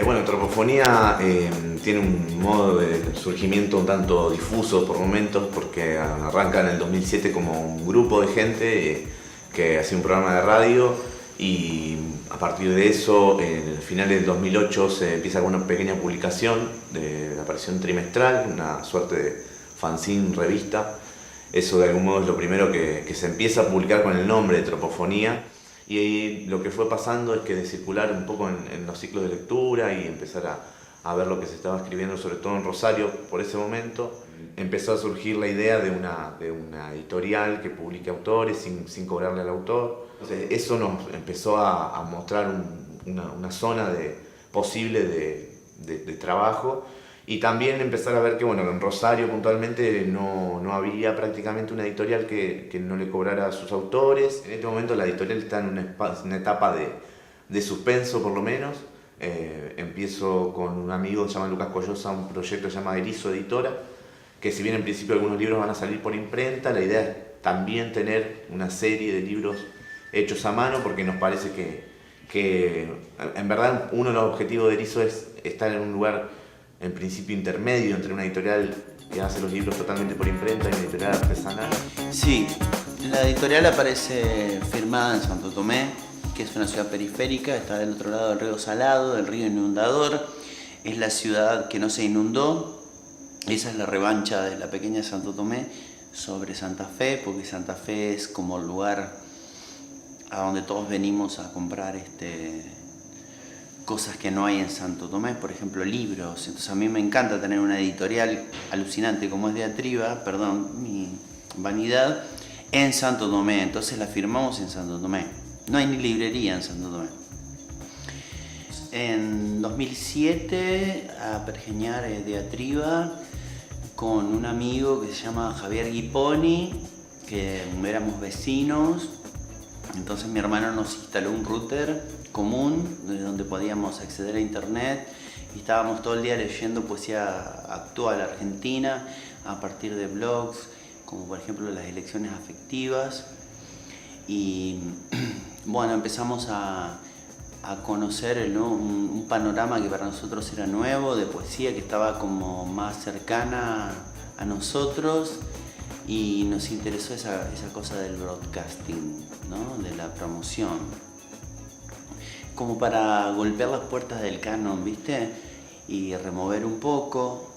Bueno, Tropofonía tiene un modo de surgimiento un tanto difuso por momentos, porque arranca en el 2007 como un grupo de gente que hacía un programa de radio, y a partir de eso, en finales del 2008, se empieza con una pequeña publicación de aparición trimestral, una suerte de fanzine, revista. Eso de algún modo es lo primero que se empieza a publicar con el nombre de Tropofonía. Y ahí lo que fue pasando es que de circular un poco en los ciclos de lectura y empezar a ver lo que se estaba escribiendo, sobre todo en Rosario por ese momento, empezó a surgir la idea de una editorial que publique autores sin cobrarle al autor. Entonces, eso nos empezó a mostrar una zona posible de trabajo. Y también empezar a ver que, bueno, en Rosario puntualmente no había prácticamente una editorial que no le cobrara a sus autores. En este momento la editorial está en una etapa de suspenso, por lo menos. Empiezo con un amigo que se llama Lucas Collosa, un proyecto que se llama Erizo Editora, que si bien en principio algunos libros van a salir por imprenta, la idea es también tener una serie de libros hechos a mano, porque nos parece que en verdad uno de los objetivos de Erizo es estar en un lugar en principio intermedio entre una editorial que hace los libros totalmente por imprenta y una editorial artesanal. Sí, la editorial aparece firmada en Santo Tomé, que es una ciudad periférica, está del otro lado del río Salado, del río inundador. Es la ciudad que no se inundó. Esa es la revancha de la pequeña Santo Tomé sobre Santa Fe, porque Santa Fe es como el lugar a donde todos venimos a comprar cosas que no hay en Santo Tomé, por ejemplo libros. Entonces a mí me encanta tener una editorial alucinante como es Diatriba, perdón, mi vanidad, en Santo Tomé. Entonces la firmamos en Santo Tomé. No hay ni librería en Santo Tomé. En 2007 a pergeñar Diatriba con un amigo que se llama Javier Guiponi, que éramos vecinos. Entonces mi hermano nos instaló un router común donde podíamos acceder a internet y estábamos todo el día leyendo poesía actual argentina a partir de blogs como por ejemplo Las Elecciones Afectivas. Y bueno, empezamos a conocer un panorama que para nosotros era nuevo, de poesía que estaba como más cercana a nosotros, y nos interesó esa cosa del broadcasting, ¿no? De la promoción, como para golpear las puertas del canon, ¿viste? Y remover un poco,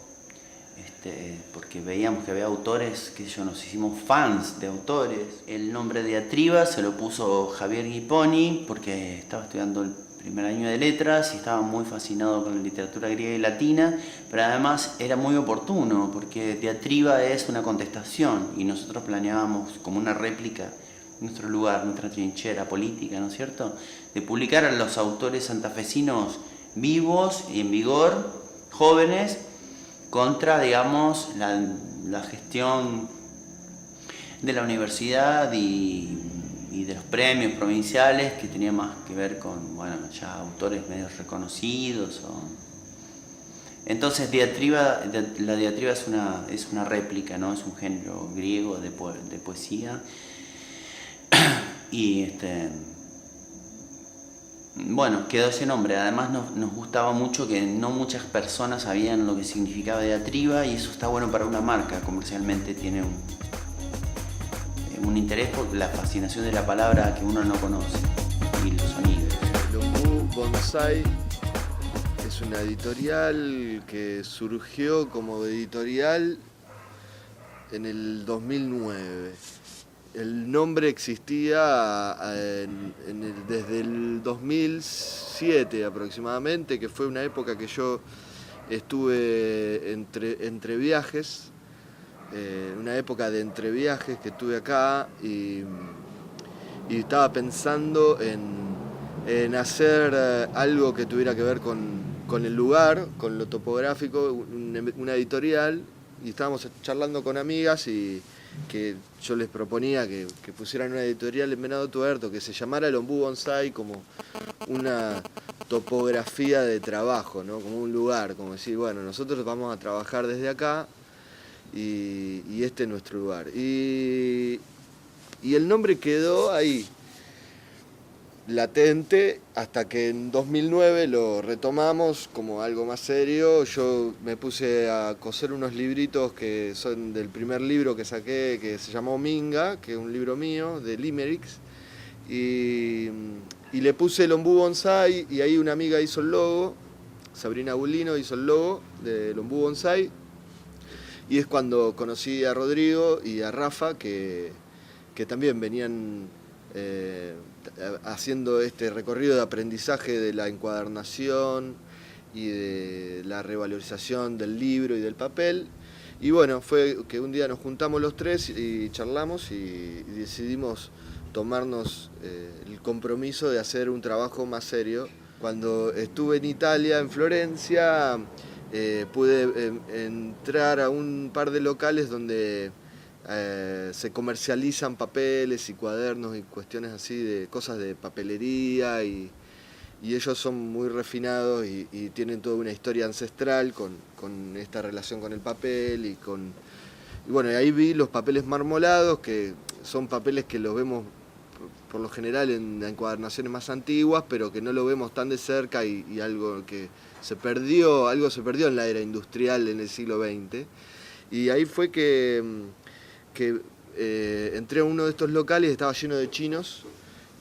porque veíamos que había autores que nos hicimos fans de autores. El nombre de Diatriba se lo puso Javier Guiponi porque estaba estudiando el primer año de letras y estaba muy fascinado con la literatura griega y latina, pero además era muy oportuno porque Diatriba es una contestación y nosotros planeábamos como una réplica nuestro lugar, nuestra trinchera política, ¿no es cierto?, de publicar a los autores santafesinos vivos y en vigor, jóvenes, contra, digamos, la gestión de la universidad y de los premios provinciales, que tenía más que ver con, bueno, ya autores medio reconocidos. Entonces la diatriba es una réplica, ¿no? Es un género griego de poesía. Y bueno, quedó ese nombre. Además nos gustaba mucho que no muchas personas sabían lo que significaba Diatriba, y eso está bueno para una marca. Comercialmente tiene un interés por la fascinación de la palabra que uno no conoce y los sonidos. El Ombú Bonsai es una editorial que surgió como editorial en el 2009. El nombre existía desde el 2007 aproximadamente, que fue una época que yo estuve entre viajes, una época de entreviajes que tuve acá, y estaba pensando en hacer algo que tuviera que ver con el lugar, con lo topográfico, una editorial, y estábamos charlando con amigas y que yo les proponía que pusieran una editorial en Venado Tuerto que se llamara El Ombú Bonsai, como una topografía de trabajo, ¿no? Como un lugar, como decir, bueno, nosotros vamos a trabajar desde acá y este es nuestro lugar. Y el nombre quedó ahí, latente, hasta que en 2009 lo retomamos como algo más serio. Yo me puse a coser unos libritos que son del primer libro que saqué, que se llamó Minga, que es un libro mío, de limericks, y le puse el Ombú Bonsai, y ahí una amiga hizo el logo, Sabrina Bulino hizo el logo del Ombú Bonsai, y es cuando conocí a Rodrigo y a Rafa, que también venían haciendo este recorrido de aprendizaje de la encuadernación y de la revalorización del libro y del papel. Y bueno, fue que un día nos juntamos los tres y charlamos y decidimos tomarnos el compromiso de hacer un trabajo más serio. Cuando estuve en Italia, en Florencia, pude entrar a un par de locales donde se comercializan papeles y cuadernos y cuestiones así, de cosas de papelería, y ellos son muy refinados y tienen toda una historia ancestral con esta relación con el papel y bueno, ahí vi los papeles marmolados, que son papeles que los vemos por lo general en encuadernaciones más antiguas, pero que no lo vemos tan de cerca, y algo que se perdió en la era industrial en el siglo XX. Y ahí fue que entré a uno de estos locales, estaba lleno de chinos,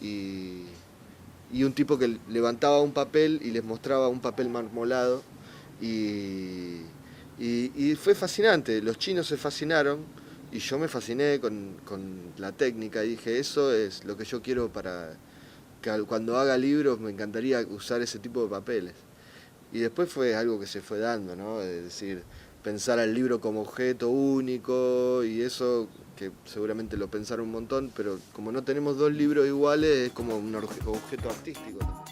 y un tipo que levantaba un papel y les mostraba un papel marmolado, y fue fascinante. Los chinos se fascinaron y yo me fasciné con la técnica, y dije, eso es lo que yo quiero para que cuando haga libros me encantaría usar ese tipo de papeles. Y después fue algo que se fue dando, ¿no? Es decir, pensar al libro como objeto único, y eso que seguramente lo pensaron un montón, pero como no tenemos dos libros iguales, es como un objeto artístico también.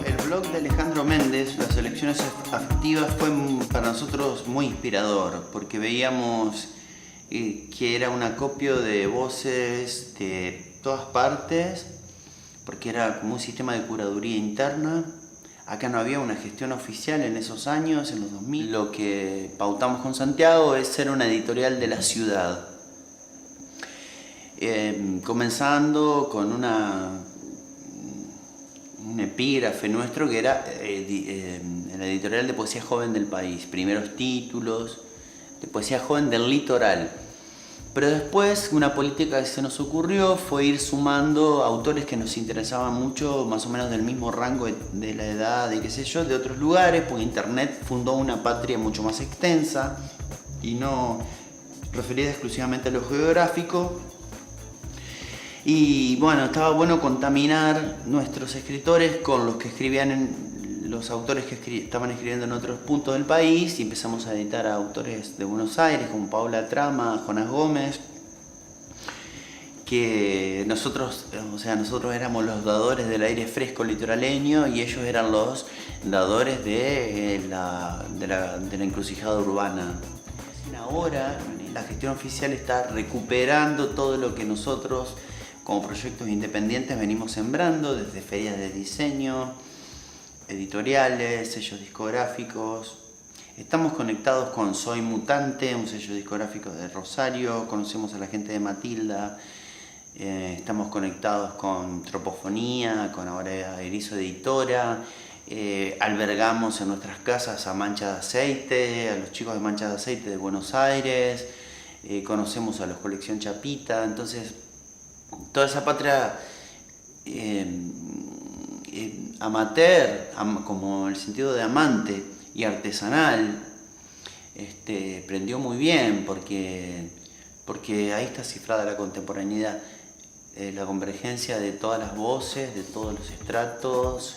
El blog de Alejandro Méndez, Las Elecciones Afectivas, fue para nosotros muy inspirador, porque veíamos que era un acopio de voces de todas partes, porque era como un sistema de curaduría interna. Acá no había una gestión oficial en esos años, en los 2000. Lo que pautamos con Santiago es ser una editorial de la ciudad. Comenzando con un epígrafe nuestro que era la editorial de poesía joven del país. Primeros títulos de poesía joven del litoral. Pero después una política que se nos ocurrió fue ir sumando autores que nos interesaban mucho, más o menos del mismo rango de la edad y qué sé yo, de otros lugares, porque Internet fundó una patria mucho más extensa y no referida exclusivamente a lo geográfico. Y bueno, estaba bueno contaminar nuestros escritores con los que escribían los autores que estaban escribiendo en otros puntos del país, y empezamos a editar a autores de Buenos Aires como Paula Trama, Jonas Gómez, que nosotros éramos los dadores del aire fresco litoraleño y ellos eran los dadores de la encrucijada urbana. Ahora la gestión oficial está recuperando todo lo que nosotros como proyectos independientes venimos sembrando, desde ferias de diseño, editoriales, sellos discográficos. Estamos conectados con Soy Mutante, un sello discográfico de Rosario, conocemos a la gente de Matilda, estamos conectados con Tropofonía, con ahora Erizo Editora, albergamos en nuestras casas a Mancha de Aceite, a los chicos de Mancha de Aceite de Buenos Aires, conocemos a los Colección Chapita. Entonces toda esa patria amateur, como el sentido de amante y artesanal, prendió muy bien, porque ahí está cifrada la contemporaneidad, la convergencia de todas las voces, de todos los estratos,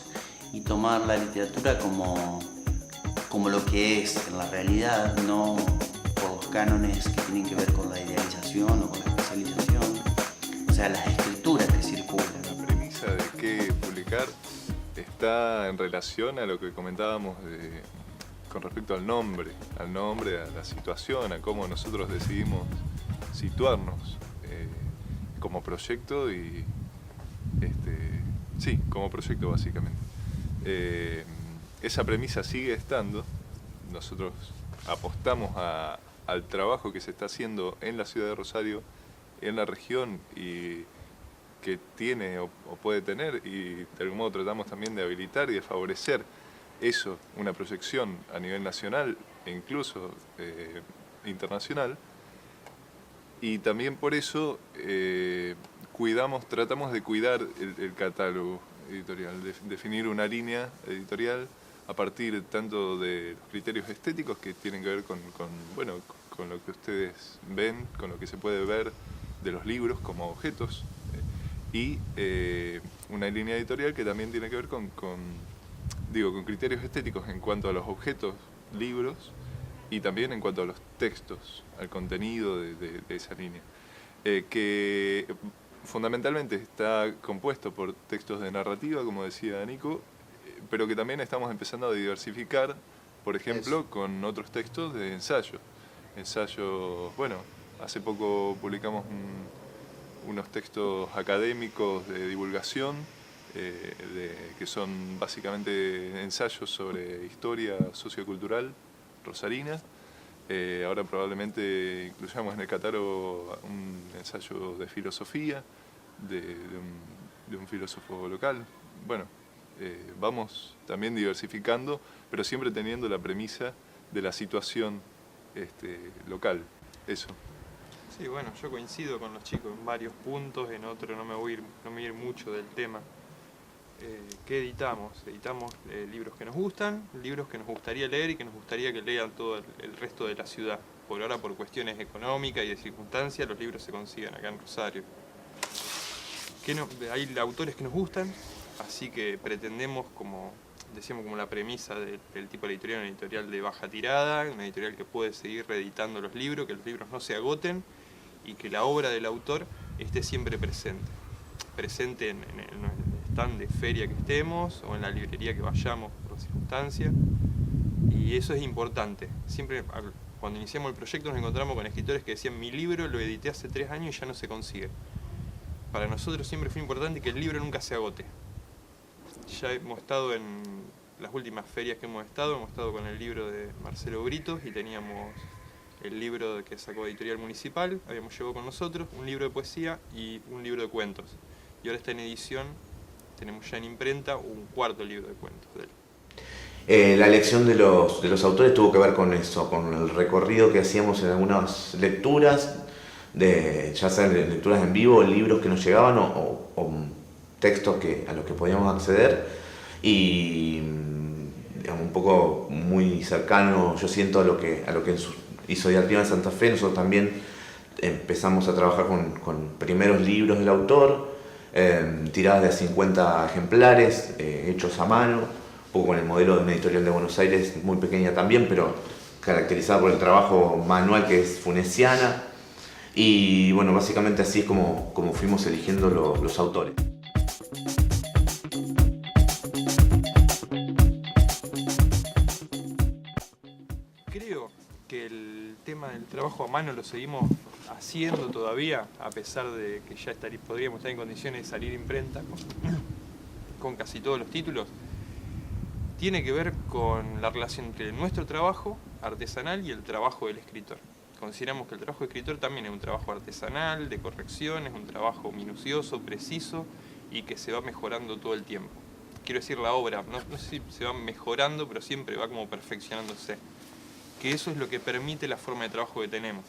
y tomar la literatura como lo que es en la realidad, no por los cánones que tienen que ver con la idealización o con la especialización, o sea, las escrituras que circulan. La premisa de qué publicar está en relación a lo que comentábamos con respecto al nombre, a la situación, a cómo nosotros decidimos situarnos como proyecto como proyecto básicamente. esa premisa sigue estando. Nosotros apostamos al trabajo que se está haciendo en la ciudad de Rosario, en la región, y que tiene o puede tener, y de algún modo tratamos también de habilitar y de favorecer eso, una proyección a nivel nacional e incluso internacional. Y también por eso tratamos de cuidar el catálogo editorial, definir una línea editorial a partir tanto de los criterios estéticos que tienen que ver con lo que ustedes ven, con lo que se puede ver de los libros como objetos, y una línea editorial que también tiene que ver con criterios estéticos en cuanto a los objetos, libros, y también en cuanto a los textos, al contenido de esa línea, que fundamentalmente está compuesto por textos de narrativa, como decía Nico, pero que también estamos empezando a diversificar, por ejemplo, con otros textos de ensayo. Hace poco publicamos unos textos académicos de divulgación, que son básicamente ensayos sobre historia sociocultural rosarina. Ahora probablemente incluyamos en el catálogo un ensayo de filosofía de un filósofo local. Bueno, vamos también diversificando, pero siempre teniendo la premisa de la situación local. Eso. Sí, bueno, yo coincido con los chicos en varios puntos, en otro no me voy a ir mucho del tema. ¿Qué editamos? Editamos libros que nos gustan, libros que nos gustaría leer y que nos gustaría que lean todo el resto de la ciudad. Por ahora, por cuestiones económicas y de circunstancias, los libros se consiguen acá en Rosario. Hay autores que nos gustan, así que pretendemos, como decíamos, como la premisa del tipo de editorial, una editorial de baja tirada, una editorial que puede seguir reeditando los libros, que los libros no se agoten y que la obra del autor esté siempre presente en el stand de feria que estemos o en la librería que vayamos por circunstancia, y eso es importante. Siempre cuando iniciamos el proyecto nos encontramos con escritores que decían: mi libro lo edité hace 3 años y ya no se consigue. Para nosotros siempre fue importante que el libro nunca se agote. Ya hemos estado en las últimas ferias que hemos estado con el libro de Marcelo Britos y teníamos el libro que sacó Editorial Municipal, habíamos llevado con nosotros un libro de poesía y un libro de cuentos. Y ahora está en edición, tenemos ya en imprenta un 4º libro de cuentos de él. La elección de los autores tuvo que ver con eso, con el recorrido que hacíamos en algunas lecturas, ya sean lecturas en vivo, libros que nos llegaban o textos a los que podíamos acceder, y digamos, un poco muy cercano, yo siento, a lo que hizo Diatriba en Santa Fe. Nosotros también empezamos a trabajar con primeros libros del autor, tiradas de 50 ejemplares, hechos a mano, un poco con el modelo de una editorial de Buenos Aires, muy pequeña también, pero caracterizada por el trabajo manual que es funesiana. Y bueno, básicamente así es como fuimos eligiendo los autores. Creo que el tema del trabajo a mano lo seguimos haciendo todavía, a pesar de que ya podríamos estar en condiciones de salir imprenta con casi todos los títulos. Tiene que ver con la relación entre nuestro trabajo artesanal y el trabajo del escritor. Consideramos que el trabajo del escritor también es un trabajo artesanal, de corrección, es un trabajo minucioso, preciso y que se va mejorando todo el tiempo. Quiero decir, la obra, no sé si se va mejorando, pero siempre va como perfeccionándose. Que eso es lo que permite la forma de trabajo que tenemos.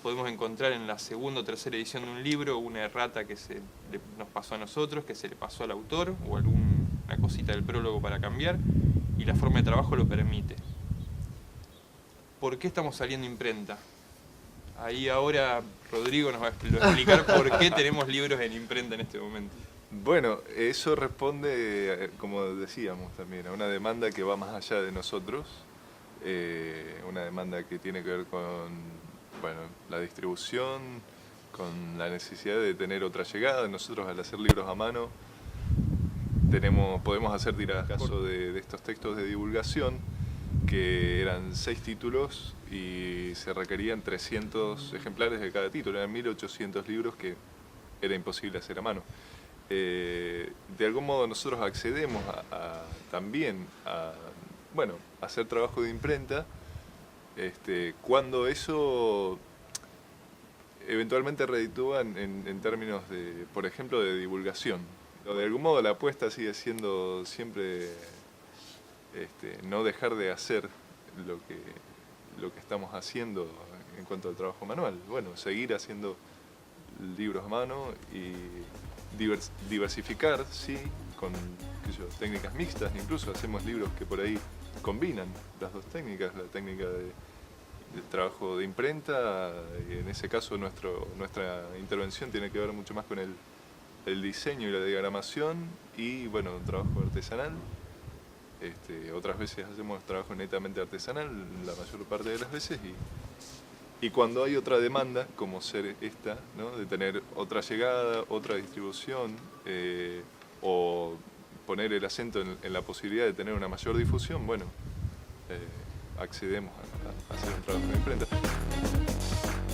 Podemos encontrar en la 2ª o 3ª edición de un libro una errata que nos pasó a nosotros, que se le pasó al autor, o alguna cosita del prólogo para cambiar, y la forma de trabajo lo permite. ¿Por qué estamos saliendo imprenta? Ahí ahora Rodrigo nos va a explicar por qué tenemos libros en imprenta en este momento. Bueno, eso responde, como decíamos también, a una demanda que va más allá de nosotros, una demanda que tiene que ver con la distribución, con la necesidad de tener otra llegada. Nosotros, al hacer libros a mano, podemos hacer tiradas. Caso de estos textos de divulgación, que eran 6 títulos y se requerían 300 ejemplares de cada título, eran 1800 libros que era imposible hacer a mano. de algún modo nosotros accedemos también a hacer trabajo de imprenta, cuando eso eventualmente reditúa en términos de, por ejemplo, de divulgación. De algún modo la apuesta sigue siendo siempre no dejar de hacer lo que estamos haciendo en cuanto al trabajo manual. Bueno, seguir haciendo libros a mano y diversificar, sí, con técnicas mixtas. Incluso hacemos libros que por ahí combinan las dos técnicas, la técnica de trabajo de imprenta, y en ese caso nuestra intervención tiene que ver mucho más con el diseño y la diagramación y bueno, un trabajo artesanal. Otras veces hacemos trabajo netamente artesanal, la mayor parte de las veces, y cuando hay otra demanda, como ser esta, ¿no? De tener otra llegada, otra distribución, o poner el acento en la posibilidad de tener una mayor difusión, bueno, accedemos a hacer un trabajo de imprenta.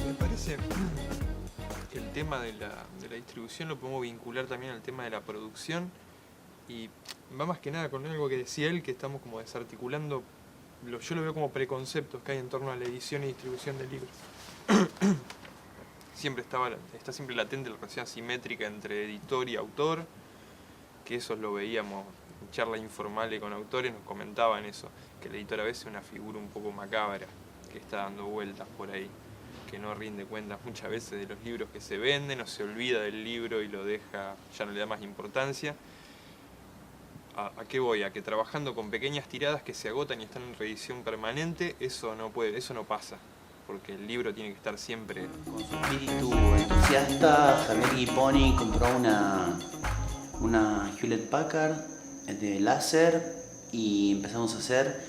Me parece que el tema de la distribución lo podemos vincular también al tema de la producción, y va más que nada con algo que decía él, que estamos como desarticulando, yo lo veo como preconceptos que hay en torno a la edición y distribución de libros. Está siempre latente la relación asimétrica entre editor y autor, que eso lo veíamos en charlas informales con autores, nos comentaban eso, que el editor a veces es una figura un poco macabra, que está dando vueltas por ahí, que no rinde cuentas muchas veces de los libros que se venden, o se olvida del libro y lo deja, ya no le da más importancia. ¿A qué voy? A que trabajando con pequeñas tiradas que se agotan y están en reedición permanente, eso no pasa, porque el libro tiene que estar siempre. Con su espíritu entusiasta, Javier Guiponi compró una Hewlett Packard de láser y empezamos a hacer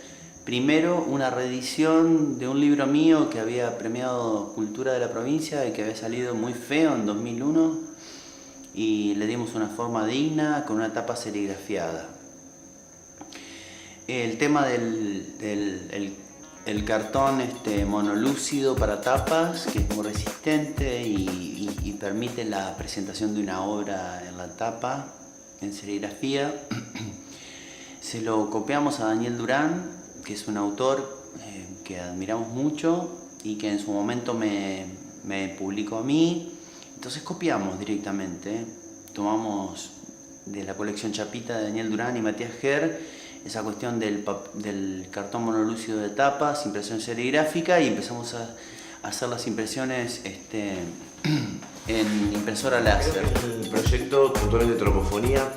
primero una reedición de un libro mío que había premiado Cultura de la Provincia y que había salido muy feo en 2001, y le dimos una forma digna con una tapa serigrafiada. El tema del cartón monolúcido para tapas, que es muy resistente y permite la presentación de una obra en la tapa en serigrafía, se lo copiamos a Daniel Durán, que es un autor que admiramos mucho y que en su momento me publicó a mí. Entonces copiamos directamente, tomamos de la colección Chapita de Daniel Durán y Matías Ger esa cuestión del cartón monolúcido de tapas, impresión serigráfica, y empezamos a hacer las impresiones en impresora láser. El proyecto puntualmente de Tropofonía,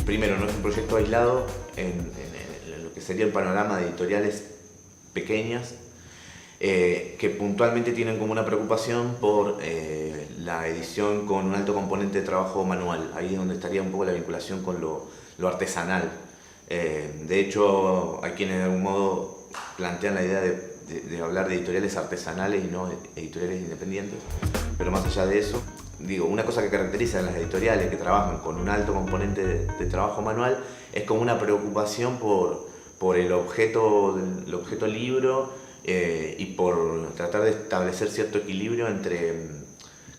primero, no es un proyecto aislado en lo que sería el panorama de editoriales pequeñas, que puntualmente tienen como una preocupación por la edición con un alto componente de trabajo manual. Ahí es donde estaría un poco la vinculación con lo artesanal. De hecho, hay quienes de algún modo plantean la idea de hablar de editoriales artesanales y no editoriales independientes, pero más allá de eso, digo, una cosa que caracteriza a las editoriales que trabajan con un alto componente de trabajo manual es como una preocupación por el objeto libro, y por tratar de establecer cierto equilibrio entre,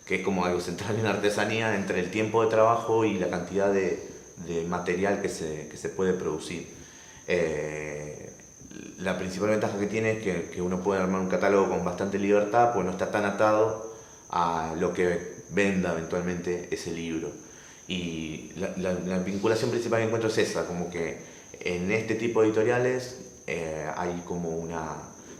que es como algo central en la artesanía, entre el tiempo de trabajo y la cantidad de material que se puede producir. La principal ventaja que tiene es que uno puede armar un catálogo con bastante libertad, pues no está tan atado a lo que venda eventualmente ese libro. Y la vinculación principal que encuentro es esa, como que en este tipo de editoriales hay como una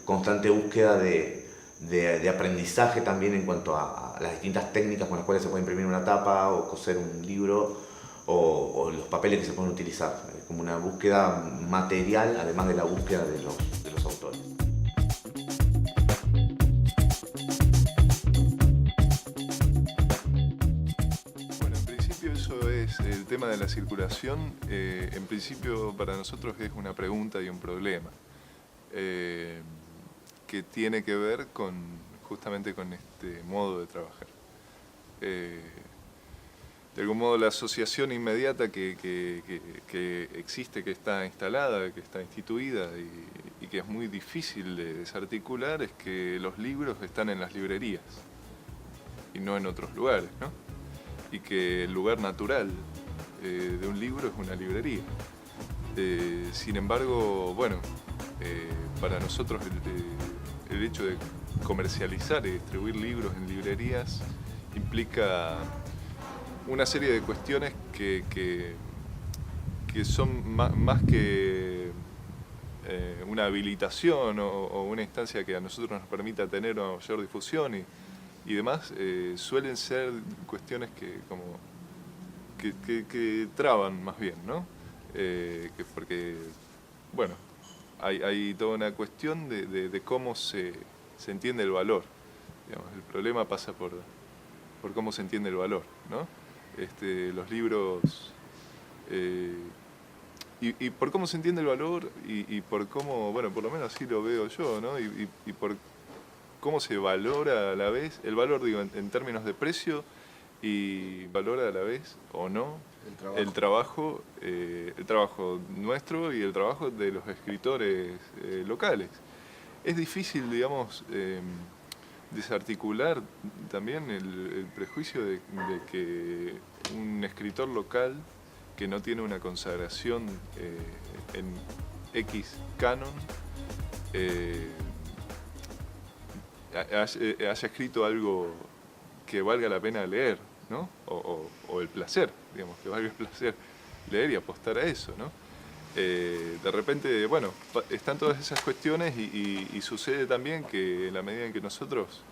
constante búsqueda de aprendizaje también en cuanto a las distintas técnicas con las cuales se puede imprimir una tapa o coser un libro o los papeles que se pueden utilizar. Es como una búsqueda material, además de la búsqueda de los autores. Bueno, en principio eso es el tema de la circulación. En principio para nosotros es una pregunta y un problema. Que tiene que ver justamente con este modo de trabajar. De algún modo la asociación inmediata que existe, que está instalada, que está instituida y que es muy difícil de desarticular, es que los libros están en las librerías y no en otros lugares, ¿no? y que el lugar natural de un libro es una librería. Sin embargo, bueno, para nosotros el hecho de comercializar y distribuir libros en librerías implica una serie de cuestiones que son más que una habilitación o una instancia que a nosotros nos permita tener una mayor difusión y demás, suelen ser cuestiones que traban más bien, ¿no? Porque, bueno, hay toda una cuestión de cómo se entiende el valor. Digamos, el problema pasa por cómo se entiende el valor, ¿no? Los libros... Y por cómo se entiende el valor y por cómo, bueno, por lo menos así lo veo yo, ¿no? Y por cómo se valora a la vez, el valor, digo, en términos de precio, y valora a la vez, o no, el trabajo nuestro y el trabajo de los escritores locales. Es difícil, digamos, desarticular también el prejuicio de que un escritor local que no tiene una consagración en X canon haya escrito algo que valga la pena leer, ¿no? O el placer, digamos, que valga el placer leer y apostar a eso, ¿no? De repente, bueno, están todas esas cuestiones y sucede también que en la medida en que nosotros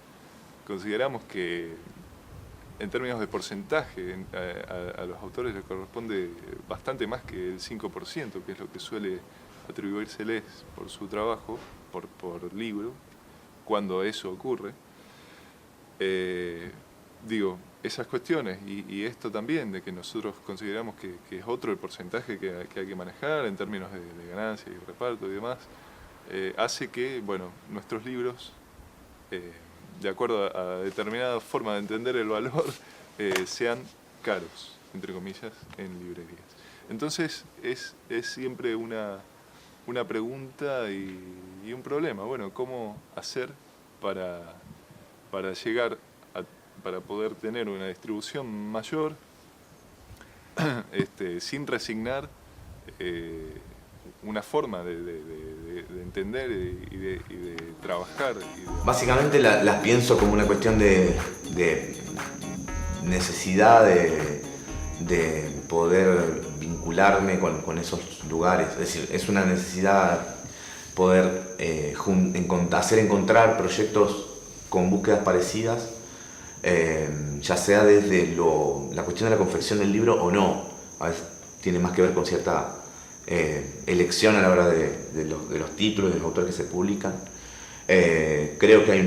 consideramos que en términos de porcentaje a los autores les corresponde bastante más que el 5%, que es lo que suele atribuírseles por su trabajo, por libro, cuando eso ocurre. Digo, esas cuestiones y esto también de que nosotros consideramos que es otro el porcentaje que hay que manejar en términos de ganancia y reparto y demás, hace que, bueno, nuestros libros, de acuerdo a determinada forma de entender el valor, sean caros, entre comillas, en librerías. Entonces es siempre una pregunta y un problema. Bueno, ¿cómo hacer para llegar para poder tener una distribución mayor sin resignar una forma de entender y de trabajar? Básicamente las pienso como una cuestión de necesidad de poder vincularme con esos lugares. Es decir, es una necesidad poder hacer encontrar proyectos con búsquedas parecidas, ya sea desde la cuestión de la confección del libro o no. A veces tiene más que ver con cierta elección a la hora de los títulos, de los autores que se publican. Creo que hay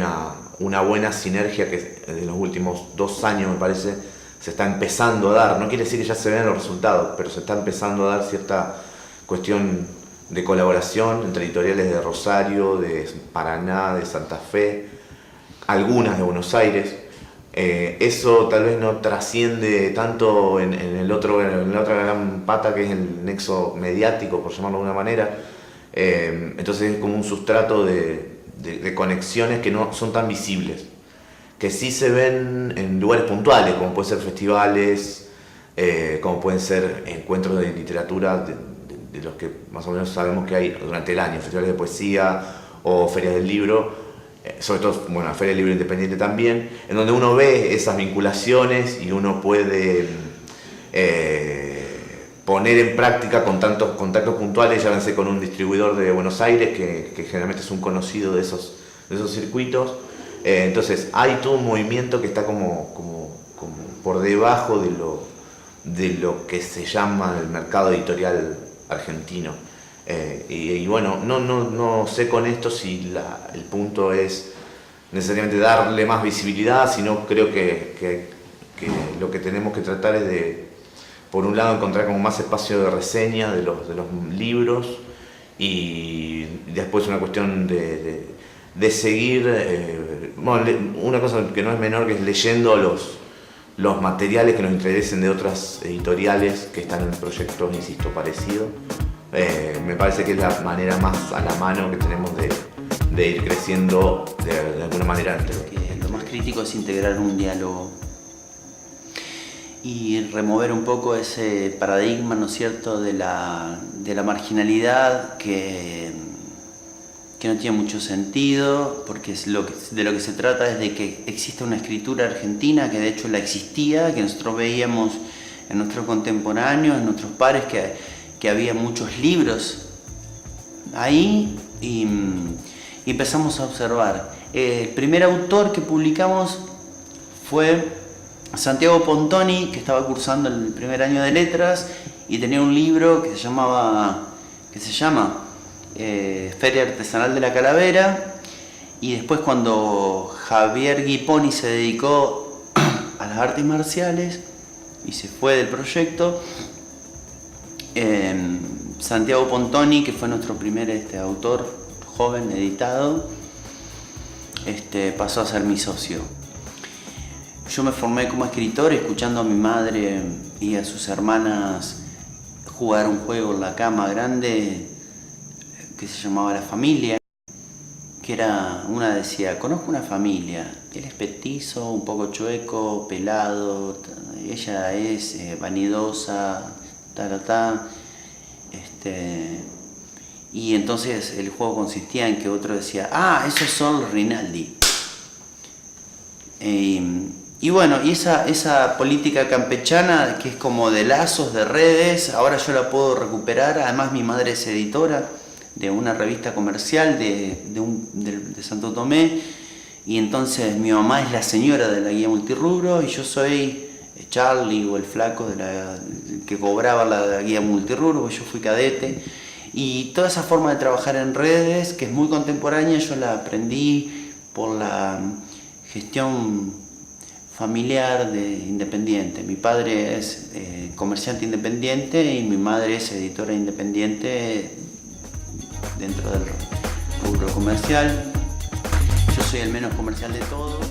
una buena sinergia que en los últimos 2 años, me parece, se está empezando a dar. No quiere decir que ya se vean los resultados, pero se está empezando a dar cierta cuestión de colaboración entre editoriales de Rosario, de Paraná, de Santa Fe, algunas de Buenos Aires. Eso tal vez no trasciende tanto en la otra gran pata, que es el nexo mediático, por llamarlo de una manera. Entonces es como un sustrato de conexiones que no son tan visibles, que sí se ven en lugares puntuales, como pueden ser festivales, como pueden ser encuentros de literatura, de los que más o menos sabemos que hay durante el año, festivales de poesía o ferias del libro, sobre todo, bueno, la Feria del Libro Independiente también, en donde uno ve esas vinculaciones y uno puede poner en práctica con tantos contactos puntuales, ya pensé con un distribuidor de Buenos Aires, que generalmente es un conocido de esos circuitos. Entonces hay todo un movimiento que está como por debajo de lo que se llama el mercado editorial argentino. Y bueno, no sé con esto si el punto es necesariamente darle más visibilidad, sino creo que lo que tenemos que tratar es de, por un lado, encontrar como más espacio de reseña de los libros, y después una cuestión de seguir, bueno, una cosa que no es menor, que es leyendo los materiales que nos interesen de otras editoriales que están en proyectos, insisto, parecidos. Me parece que es la manera más a la mano que tenemos de ir creciendo de alguna manera. Lo más crítico es integrar un diálogo. y remover un poco ese paradigma, ¿no es cierto?, de la marginalidad que no tiene mucho sentido, porque de lo que se trata es de que existe una escritura argentina, que de hecho la existía, que nosotros veíamos en nuestros contemporáneos, en nuestros pares, que había muchos libros ahí, y empezamos a observar. El primer autor que publicamos fue Santiago Pontoni, que estaba cursando el primer año de letras y tenía un libro que se llama Feria Artesanal de la Calavera. Y después, cuando Javier Guiponi se dedicó a las artes marciales y se fue del proyecto, Santiago Pontoni, que fue nuestro primer autor joven editado, pasó a ser mi socio. Yo me formé como escritor escuchando a mi madre y a sus hermanas jugar un juego en la cama grande que se llamaba La Familia, que era, una decía, conozco una familia, él es petizo, un poco chueco, pelado, ella es vanidosa, y entonces el juego consistía en que otro decía, esos son los Rinaldi. Y bueno, y esa política campechana, que es como de lazos, de redes, ahora yo la puedo recuperar. Además, mi madre es editora de una revista comercial de Santo Tomé, y entonces mi mamá es la señora de la guía multirrubro y yo soy Charlie, o el flaco que cobraba la guía multirrubro, yo fui cadete. Y toda esa forma de trabajar en redes, que es muy contemporánea, yo la aprendí por la gestión familiar independiente. Mi padre es comerciante independiente y mi madre es editora independiente dentro del rubro comercial. Yo soy el menos comercial de todos.